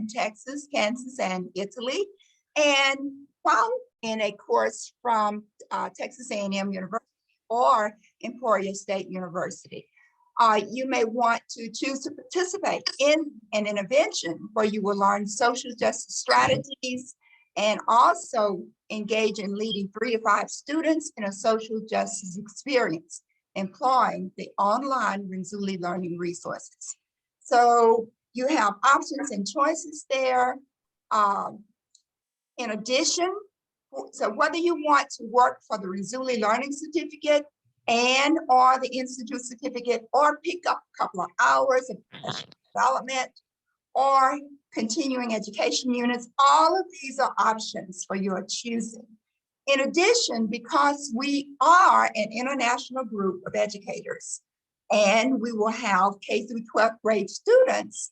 Texas, Kansas, and Italy. And while in a course from Texas A&M University or Emporia State University, you may want to choose to participate in an intervention where you will learn social justice strategies and also engage in leading 3 to 5 students in a social justice experience, employing the online Renzulli learning resources. So you have options and choices there. In addition, so whether you want to work for the Renzulli Learning Certificate and or the Institute Certificate, or pick up a couple of hours of professional development or continuing education units, all of these are options for your choosing. In addition, because we are an international group of educators, and we will have K through 12th grade students,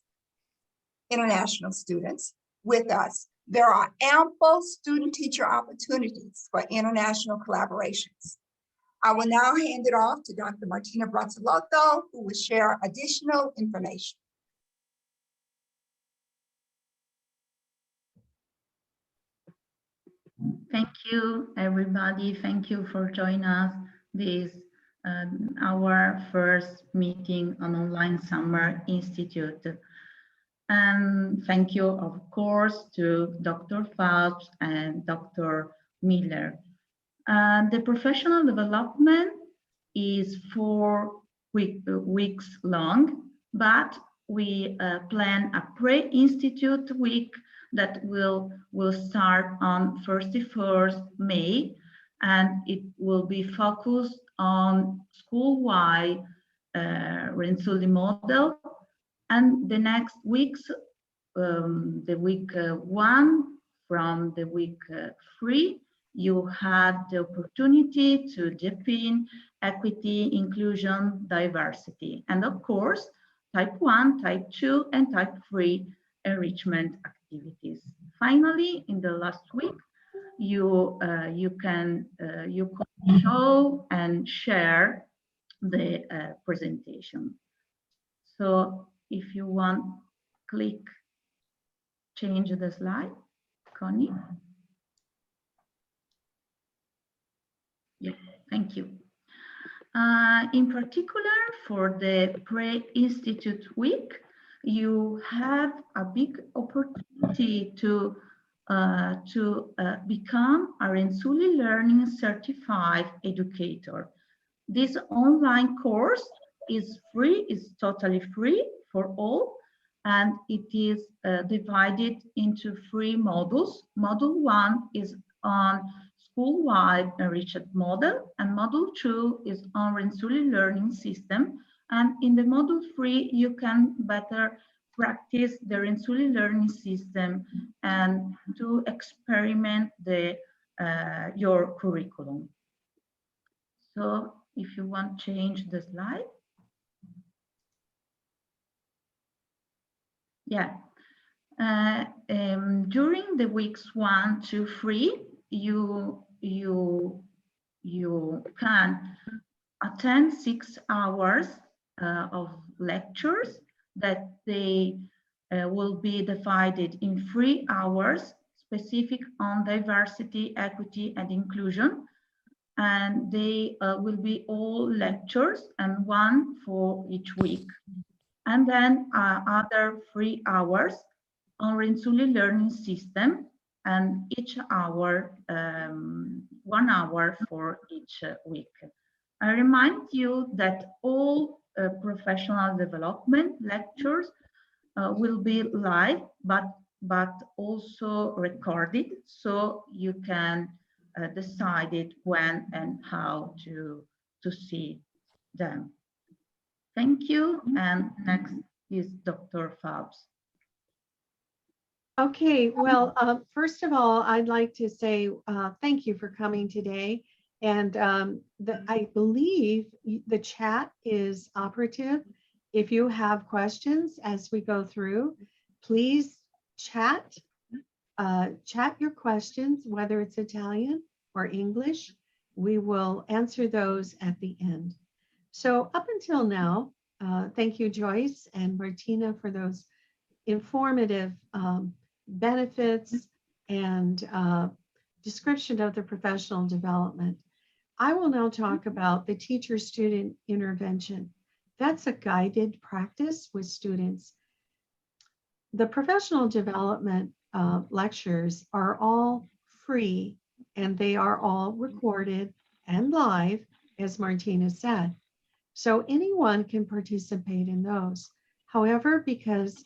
international students with us, there are ample student-teacher opportunities for international collaborations. I will now hand it off to Dr. Martina Brazzolotto, who will share additional information. Thank you, everybody. Thank you for joining us this our first meeting on Online Summer Institute. And thank you, of course, to Dr. Phelps and Dr. Miller. The professional development is 4 weeks long, but we plan a pre-institute week that will start on 31st May, and it will be focused on school-wide Renzulli model. And the next weeks, the week 1 from the week 3, you had the opportunity to deepen equity, inclusion, diversity, and of course, type 1, type 2, and type 3 enrichment activities. Finally, in the last week, you can show and share the presentation. So if you want, click change the slide, Connie. Yeah, thank you. In particular, for the pre-institute week, you have a big opportunity to become a Renzulli Learning Certified Educator. This online course is free, is totally free for all, and it is divided into 3 modules. Module 1 is on school-wide enriched model, and module 2 is on Renzulli learning system. And in the module 3, you can better practice the Renzulli learning system and to experiment your curriculum. So if you want to change the slide. Yeah. During the weeks 1 to 3, you can attend 6 hours of lectures that they will be divided in 3 hours specific on diversity, equity, and inclusion. And they will be all lectures and 1 for each week. And then other 3 hours on Renzulli learning system, and each hour, 1 hour for each week. I remind you that all professional development lectures will be live, but also recorded, so you can decide it when and how to see them. Thank you, and next is Dr. Phelps. Okay, well, first of all, I'd like to say thank you for coming today. And I believe the chat is operative. If you have questions as we go through, please chat your questions, whether it's Italian or English. We will answer those at the end. So up until now, thank you, Joyce and Martina, for those informative benefits and description of the professional development. I will now talk about the teacher-student intervention. That's a guided practice with students. The professional development lectures are all free and they are all recorded and live, as Martina said. So anyone can participate in those. However, because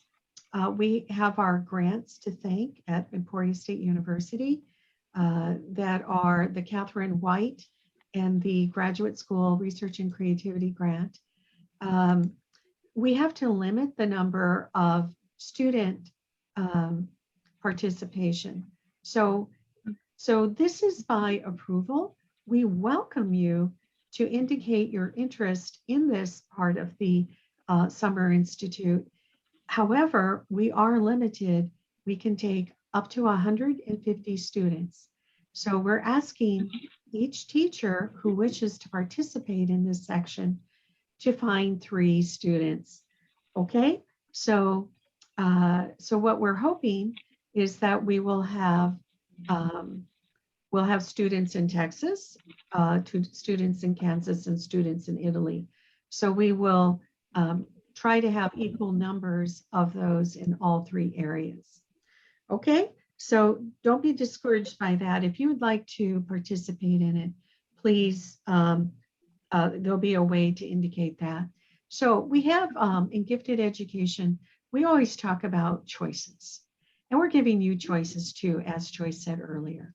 we have our grants to thank at Emporia State University that are the Catherine White and the Graduate School Research and Creativity Grant, we have to limit the number of student participation. So this is by approval. We welcome you to indicate your interest in this part of the Summer Institute. However, we are limited. We can take up to 150 students. So we're asking each teacher who wishes to participate in this section to find 3 students. Okay, so what we're hoping is that we will have we'll have students in Texas, students in Kansas, and students in Italy. So we will try to have equal numbers of those in all 3 areas. Okay, so don't be discouraged by that. If you would like to participate in it, please, there'll be a way to indicate that. So we have in gifted education, we always talk about choices, and we're giving you choices too, as Joyce said earlier.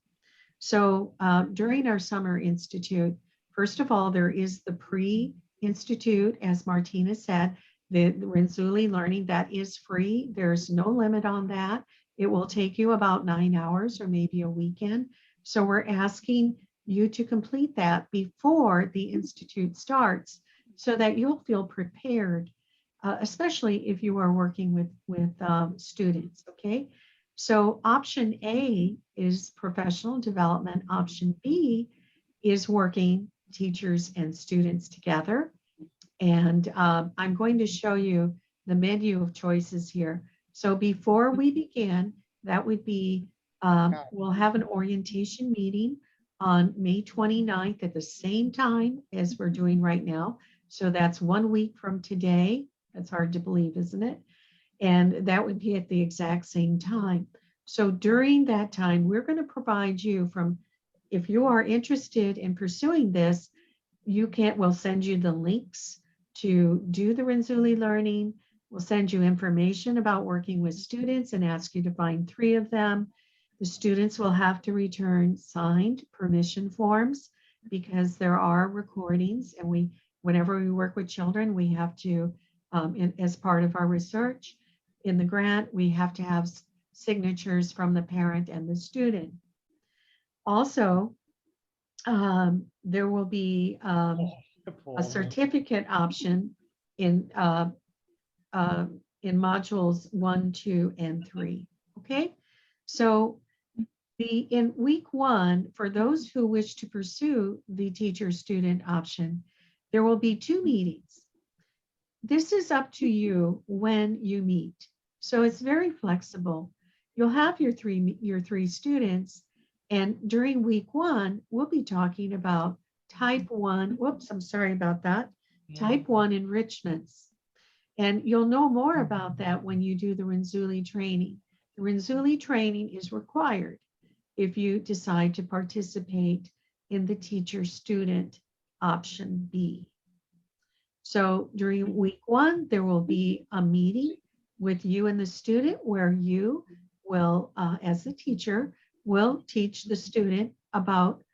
So during our Summer Institute, first of all, there is the pre-institute, as Martina said, the Renzulli learning, that is free. There's no limit on that. It will take you about 9 hours or maybe a weekend. So we're asking you to complete that before the Institute starts so that you'll feel prepared, especially if you are working with students, okay? So option A is professional development. Option B is working teachers and students together. And I'm going to show you the menu of choices here. So before we begin, that would be, we'll have an orientation meeting on May 29th at the same time as we're doing right now. So that's 1 week from today. That's hard to believe, isn't it? And that would be at the exact same time. So during that time, we're going to provide you if you are interested in pursuing this, we'll send you the links to do the Renzulli learning. We'll send you information about working with students and ask you to find 3 of them. The students will have to return signed permission forms because there are recordings, and whenever we work with children, we have to, as part of our research in the grant, we have to have signatures from the parent and the student. Also, there will be a certificate option in modules 1, 2, and 3. Okay, so in week 1, for those who wish to pursue the teacher-student option, there will be 2 meetings. This is up to you when you meet. So it's very flexible. You'll have your three students, and during week 1, we'll be talking about type 1. Whoops, I'm sorry about that. Type 1 enrichments. And you'll know more about that when you do the Renzulli training. The Renzulli training is required if you decide to participate in the teacher-student option B. So during week 1, there will be a meeting with you and the student where you will, as the teacher, will teach the student about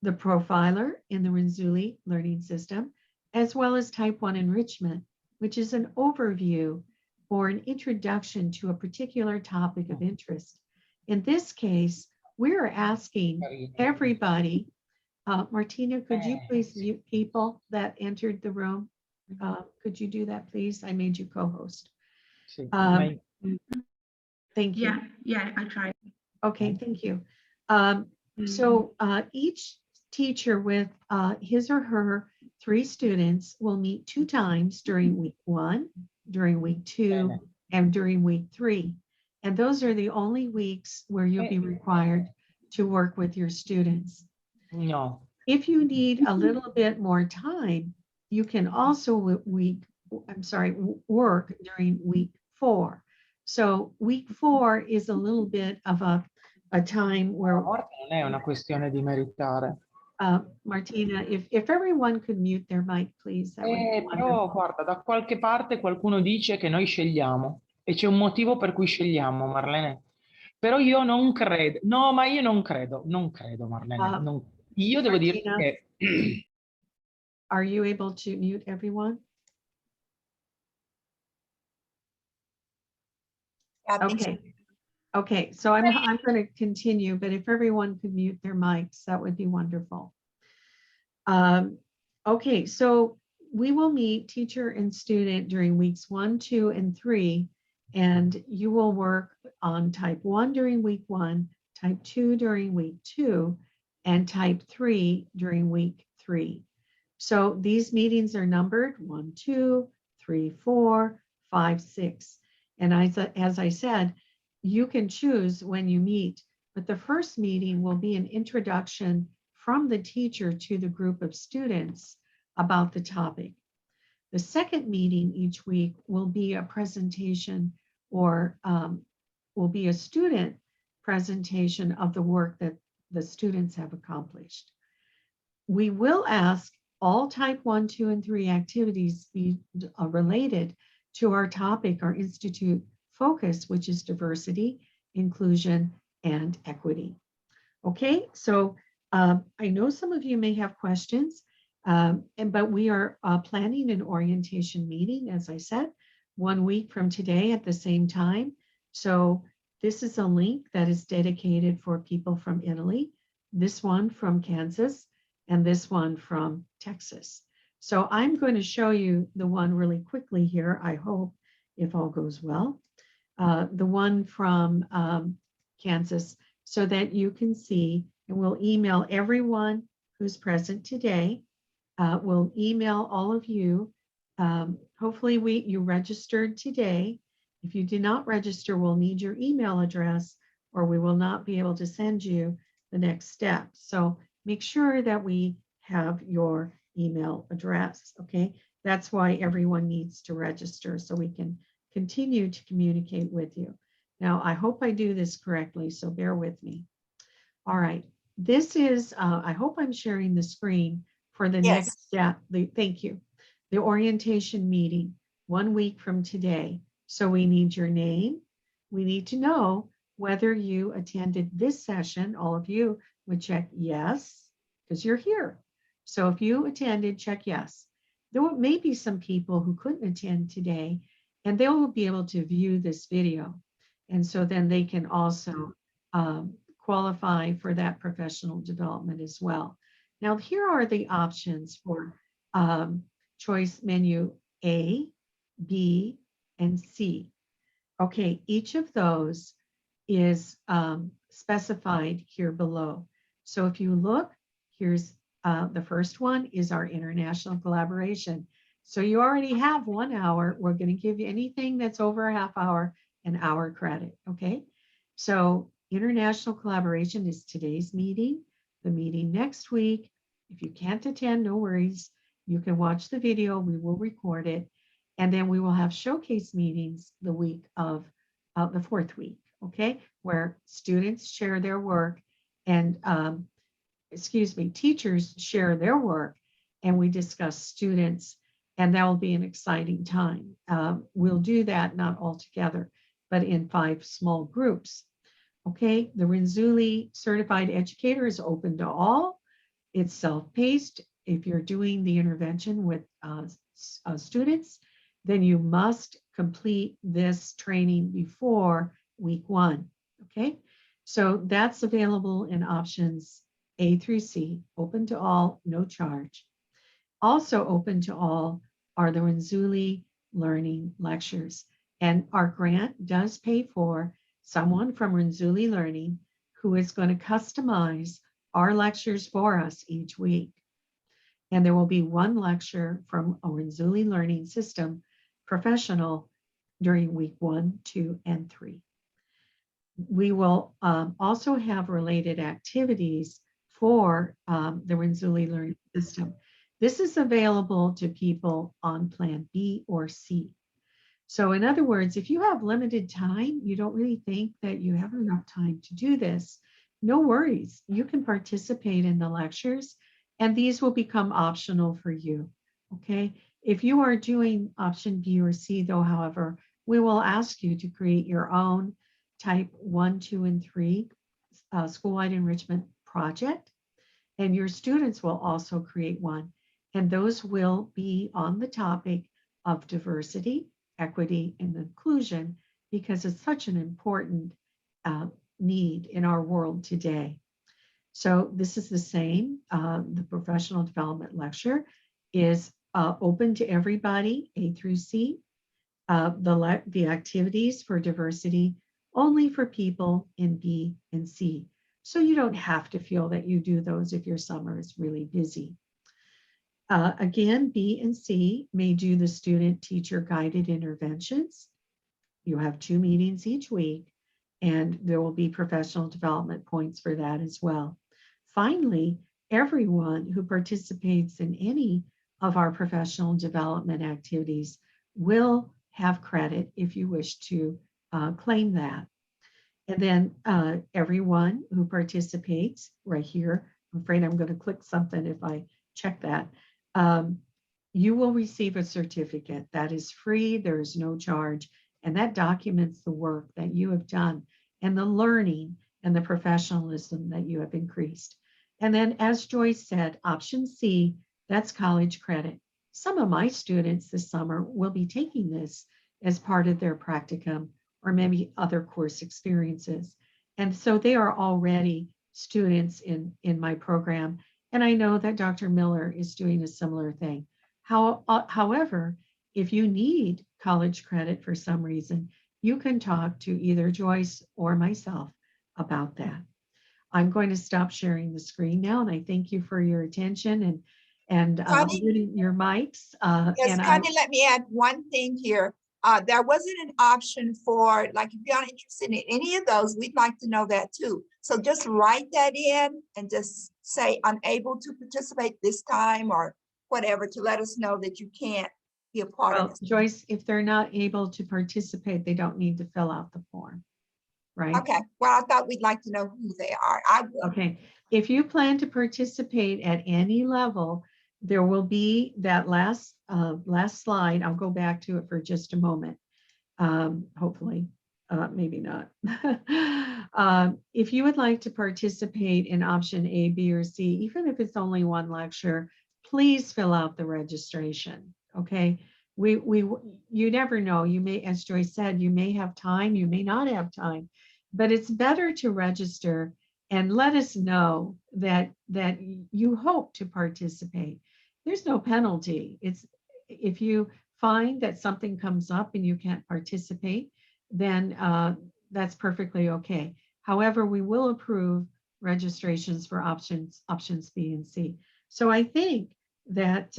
the profiler in the Renzulli learning system, as well as type 1 enrichment, which is an overview or an introduction to a particular topic of interest. In this case, we're asking everybody, Martina, could you please mute people that entered the room? Could you do that, please? I made you co-host. Thank you. Yeah, I tried. Okay, thank you. So each teacher with his or her 3 students will meet 2 times during week 1, during week 2, and during week 3. And those are the only weeks where you'll be required to work with your students. No. If you need a little bit more time, you can also work during week 4. So week 4 is a little bit of a time where, Non è una questione di meritare. Martina, if everyone could mute their mic, please, that would be Però wonderful. guarda, da qualche parte qualcuno dice che noi scegliamo e c'è un motivo per cui scegliamo, Marlene. Però io non credo, no, ma io non credo, Marlene. Io devo dirti Martina, che are you able to mute everyone? I think Okay. Okay, so I'm going to continue, but if everyone could mute their mics, that would be wonderful. Okay, so we will meet teacher and student during weeks 1, 2, and 3, and you will work on type 1 during week 1, type 2 during week 2, and type 3 during week 3. So these meetings are numbered 1, 2, 3, 4, 5, 6. And as I said, you can choose when you meet, but the first meeting will be an introduction from the teacher to the group of students about the topic. The second meeting each week will be a presentation or will be a student presentation of the work that the students have accomplished. We will ask all type 1, 2, and 3 activities be related to our topic, our institute focus, which is diversity, inclusion, and equity. Okay, so I know some of you may have questions, but we are planning an orientation meeting, as I said, 1 week from today at the same time. So this is a link that is dedicated for people from Italy, this one from Kansas, and this one from Texas. So I'm going to show you the one really quickly here, I hope, if all goes well. The one from Kansas, so that you can see, and we'll email everyone who's present today. We'll email all of you. Hopefully you registered today. If you did not register, we'll need your email address or we will not be able to send you the next step. So make sure that we have your email address, okay? That's why everyone needs to register so we can continue to communicate with you. Now, I hope I do this correctly, so bear with me. All right, this is, I hope I'm sharing the screen for the Yes. next step. Thank you. The orientation meeting 1 week from today. So we need your name. We need to know whether you attended this session. All of you would check yes, because you're here. So if you attended, check yes. There may be some people who couldn't attend today, and they will be able to view this video. And so then they can also qualify for that professional development as well. Now, here are the options for choice menu A, B, and C. Okay, each of those is specified here below. So if you look, here's the first one is our international collaboration. So you already have 1 hour. We're going to give you anything that's over a half hour, an hour credit, okay? So international collaboration is today's meeting, the meeting next week. If you can't attend, no worries. You can watch the video, we will record it. And then we will have showcase meetings the week of the 4th week, okay? Where students share their work and, teachers share their work and we discuss students, and that will be an exciting time. We'll do that not all together, but in 5 small groups. Okay, the Renzulli Certified Educator is open to all. It's self-paced. If you're doing the intervention with students, then you must complete this training before week 1. Okay, so that's available in options A through C, open to all, no charge. Also open to all are the Renzulli Learning Lectures. And our grant does pay for someone from Renzulli Learning who is going to customize our lectures for us each week. And there will be 1 lecture from a Renzulli Learning System professional during week 1, 2, and 3. We will also have related activities for the Renzulli learning system. This is available to people on Plan B or C. So in other words, if you have limited time, you don't really think that you have enough time to do this, no worries. You can participate in the lectures, and these will become optional for you, okay? If you are doing option B or C, though, however, we will ask you to create your own type 1, 2, and 3 school-wide enrichment project, and your students will also create one, and those will be on the topic of diversity, equity, and inclusion, because it's such an important need in our world today. So this is the same. The professional development lecture is open to everybody, A through C. The activities for diversity only for people in B and C. So you don't have to feel that you do those if your summer is really busy. Again, B and C may do the student teacher guided interventions. You have 2 meetings each week, and there will be professional development points for that as well. Finally, everyone who participates in any of our professional development activities will have credit if you wish to claim that. And then everyone who participates right here, I'm afraid I'm going to click something if I check that. You will receive a certificate that is free, there is no charge, and that documents the work that you have done and the learning and the professionalism that you have increased. And then, as Joyce said, option C, that's college credit. Some of my students this summer will be taking this as part of their practicum or maybe other course experiences. And so they are already students in my program. And I know that Dr. Miller is doing a similar thing. However, if you need college credit for some reason, you can talk to either Joyce or myself about that. I'm going to stop sharing the screen now, and I thank you for your attention and muting your mics. Yes, Connie, let me add one thing here. There wasn't an option for, like, if you're not interested in any of those, we'd like to know that too. So just write that in and just say unable to participate this time or whatever to let us know that you can't be a part of this. Joyce, if they're not able to participate, they don't need to fill out the form, right? Okay, well, I thought we'd like to know who they are. I will. Okay, if you plan to participate at any level, there will be that last slide. I'll go back to it for just a moment. Hopefully, maybe not. If you would like to participate in option A, B, or C, even if it's only one lecture, please fill out the registration. Okay, you never know. You may, as Joyce said, you may have time, you may not have time, but it's better to register and let us know that you hope to participate. There's no penalty. It's if you find that something comes up and you can't participate, then that's perfectly okay. However, we will approve registrations for options B and C. So I think that,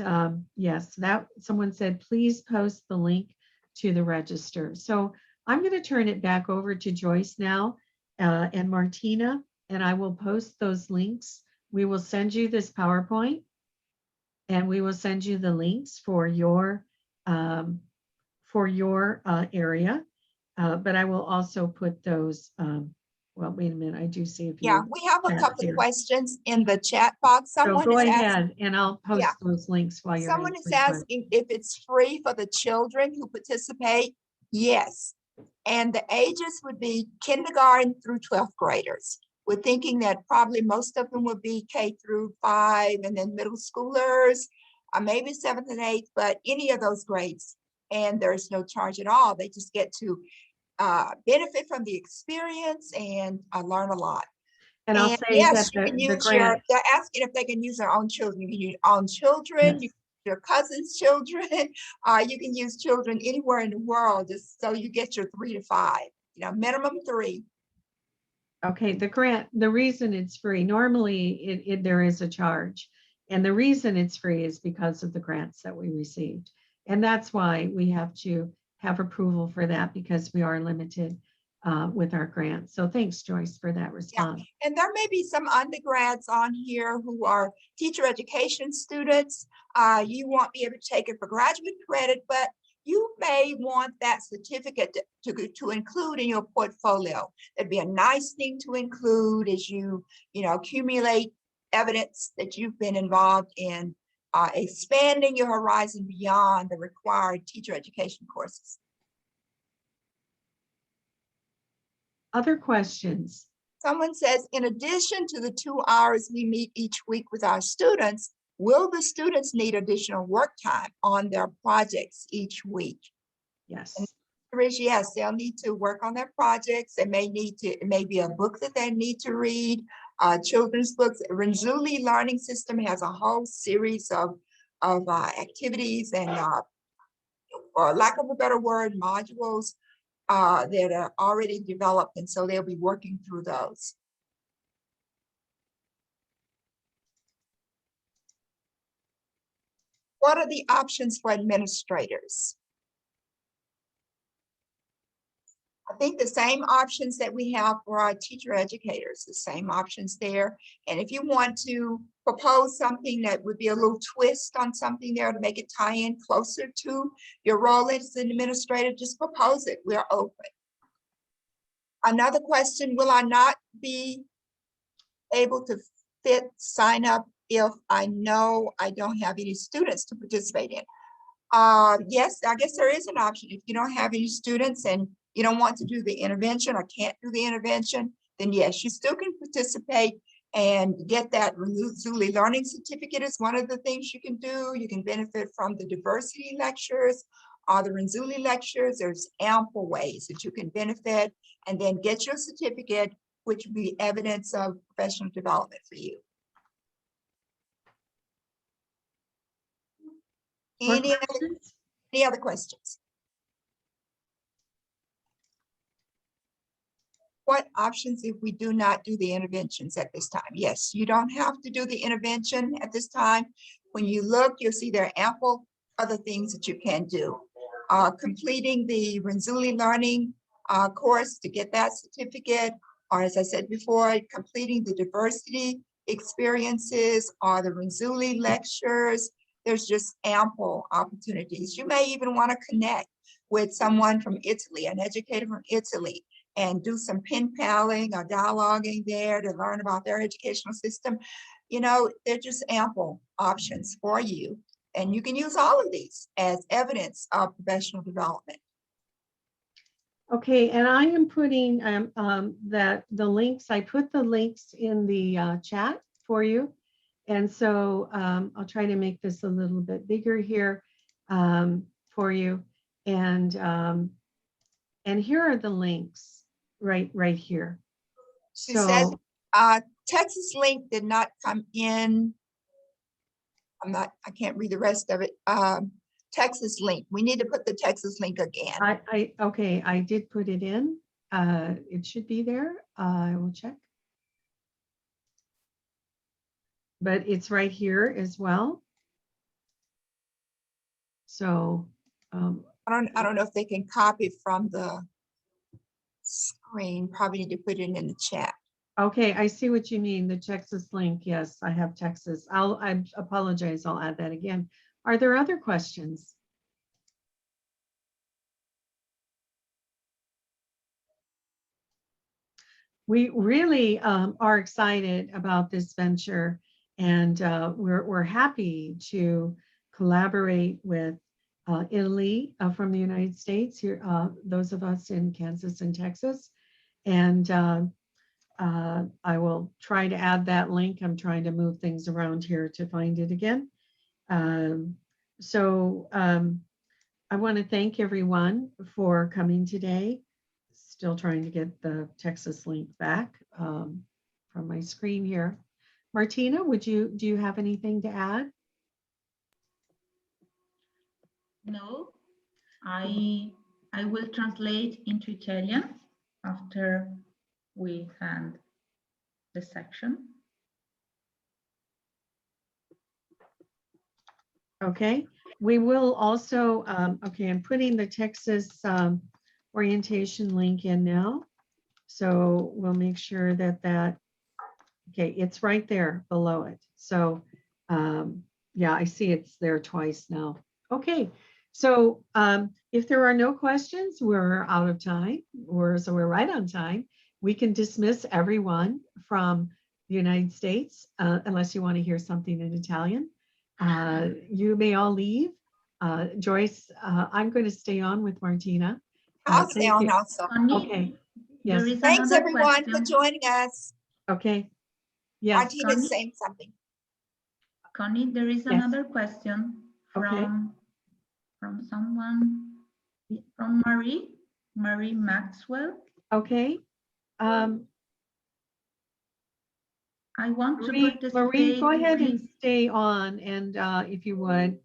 yes, that someone said, please post the link to the register. So I'm going to turn it back over to Joyce now and Martina, and I will post those links. We will send you this PowerPoint, and we will send you the links for your area. But I will also put those, well, wait a minute, I do see a few. Yeah, we have a couple of questions in the chat box. So go ahead and I'll post those links while you're Someone is asking if it's free for the children who participate. Yes. And the ages would be kindergarten through 12th graders. We're thinking that probably most of them would be K through 5 and then middle schoolers, maybe 7th and 8th, but any of those grades. And there's no charge at all. They just get to benefit from the experience and learn a lot. And I'll say yes, that you can use they're asking if they can use their own children. You can use your own children, yes. You can use your cousin's children, you can use children anywhere in the world, just so you get your 3 to 5, minimum 3. Okay, the grant, the reason it's free, normally there is a charge. And the reason it's free is because of the grants that we received. And that's why we have to have approval for that because we are limited with our grant. So thanks, Joyce, for that response. And there may be some undergrads on here who are teacher education students. You won't be able to take it for graduate credit, but you may want that certificate to include in your portfolio. That'd be a nice thing to include as you accumulate evidence that you've been involved in expanding your horizon beyond the required teacher education courses. Other questions? Someone says, in addition to the 2 hours we meet each week with our students, will the students need additional work time on their projects each week? Yes. And the answer is yes, they'll need to work on their projects. They may need to, it may be a book that they need to read, children's books. Renzulli Learning System has a whole series of activities and, for lack of a better word, modules that are already developed, and so they'll be working through those. What are the options for administrators? I think the same options that we have for our teacher educators, the same options there. And if you want to propose something that would be a little twist on something there to make it tie in closer to your role as an administrator, just propose it. We're open. Another question, will I not be able to sign up if I know I don't have any students to participate in? Yes, I guess there is an option. If you don't have any students and you don't want to do the intervention or can't do the intervention, then yes, you still can participate and get that Renzulli Learning Certificate is one of the things you can do. You can benefit from the diversity lectures or the Renzulli lectures. There's ample ways that you can benefit and then get your certificate, which would be evidence of professional development for you. Any other questions? What options if we do not do the interventions at this time? Yes, you don't have to do the intervention at this time. When you look, you'll see there are ample other things that you can do. Completing the Renzulli Learning course to get that certificate, or as I said before, completing the diversity experiences or the Renzulli lectures. There's just ample opportunities. You may even want to connect with someone from Italy, an educator from Italy, and do some pen paling or dialoguing there to learn about their educational system. They're just ample options for you. And you can use all of these as evidence of professional development. Okay, and I am putting the links, I put the links in the chat for you. And so I'll try to make this a little bit bigger here for you. And here are the links right here. She says, Texas link did not come in. I can't read the rest of it. Texas link. We need to put the Texas link again. Okay, I did put it in. It should be there. I will check. But it's right here as well. So I don't know if they can copy from the screen. Probably need to put it in the chat. Okay, I see what you mean. The Texas link. Yes, I have Texas. I apologize. I'll add that again. Are there other questions? We really are excited about this venture, and we're happy to collaborate with Italy from the United States, here, those of us in Kansas and Texas. And I will try to add that link. I'm trying to move things around here to find it again. So I want to thank everyone for coming today. Still trying to get the Texas link back from my screen here. Martina, do you have anything to add? No, I will translate into Italian after we end the section. Okay, We will also, okay, I'm putting the Texas orientation link in now. So we'll make sure that, okay, it's right there below it. So yeah, I see it's there twice now. Okay, so if there are no questions, we're out of time, so we're right on time. We can dismiss everyone from the United States unless you want to hear something in Italian. You may all leave. Joyce, I'm going to stay on with Martina. I'll stay thank on you. also. Connie, Okay, there yes, is Thanks, another everyone, for question. joining us. okay. Yes, Martina's Connie? saying something. Connie, there is Yes. another question Okay. from someone, from Marie Maxwell. okay. I want to Marie, participate. go ahead and with- stay on, and if you would.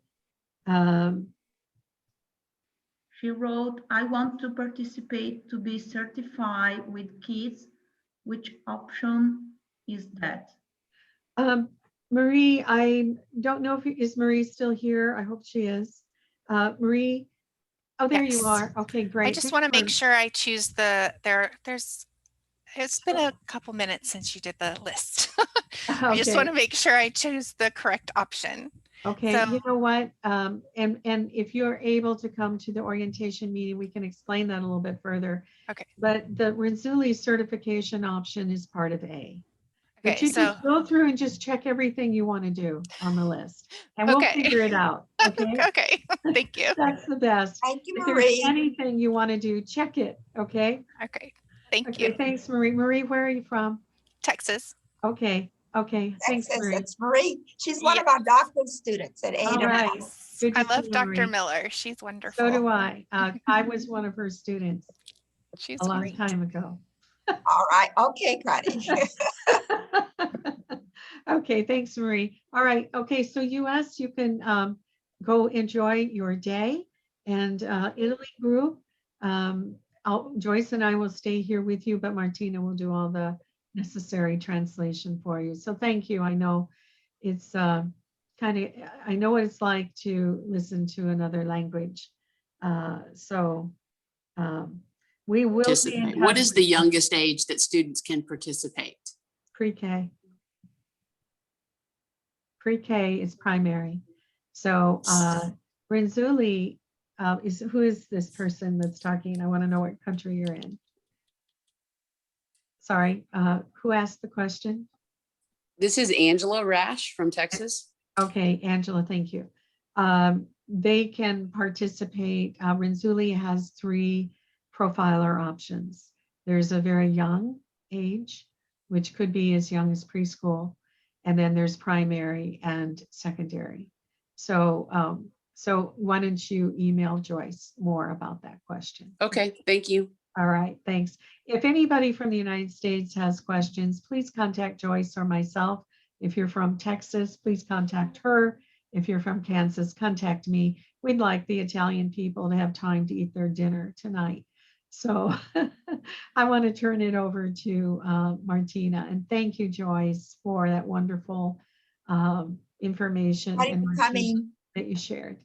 Um, She wrote, I want to participate to be certified with kids. Which option is that? Marie, I don't know if is Marie still here. I hope she is. Marie, oh, there you Yes. are. Okay, great. I just want to make sure I choose it's been a couple minutes since you did the list. I just want to make sure I choose the correct option. Okay, So- you know what? And if you're able to come to the orientation meeting, we can explain that a little bit further. Okay. But the Renzulli certification option is part of A. But Okay, you so just go through and just check everything you want to do on the list, and we'll Okay. figure it out. Okay, okay, thank you. that's the best. Thank you, If there's Marie. anything you want to do, check it. Okay. Okay, thank Okay. you. Thanks, Marie. Marie, where are you from? Texas. Okay. Okay. Thanks, Texas, Marie. that's Marie. She's one of Yeah. our doctoral students at All A&M. right. Nice. Good to I see love you, Dr. Marie. Miller. She's wonderful. So do I. I was one of her students She's a long great. time ago. All right. Okay, Connie. Okay, thanks, Marie. All right. Okay, so US, you can go enjoy your day, and Italy group, Joyce and I will stay here with you, but Martina will do all the necessary translation for you. So thank you. I know it's I know what it's like to listen to another language. We will be in Participate. What touch is with the you. youngest age that students can participate? Pre-K. Pre-K is primary. So Renzulli who is this person that's talking? I want to know what country you're in. Sorry, who asked the question? This is Angela Rash from Texas. Okay, Angela, thank you. They can participate. Renzulli has 3 profiler options. There's a very young age, which could be as young as preschool. And then there's primary and secondary. So, so why don't you email Joyce more about that question? Okay, thank you. All right, thanks. If anybody from the United States has questions, please contact Joyce or myself. If you're from Texas, please contact her. If you're from Kansas, contact me. We'd like the Italian people to have time to eat their dinner tonight. So I want to turn it over to Martina. And thank you, Joyce, for that wonderful information Thank you and for coming. that you shared.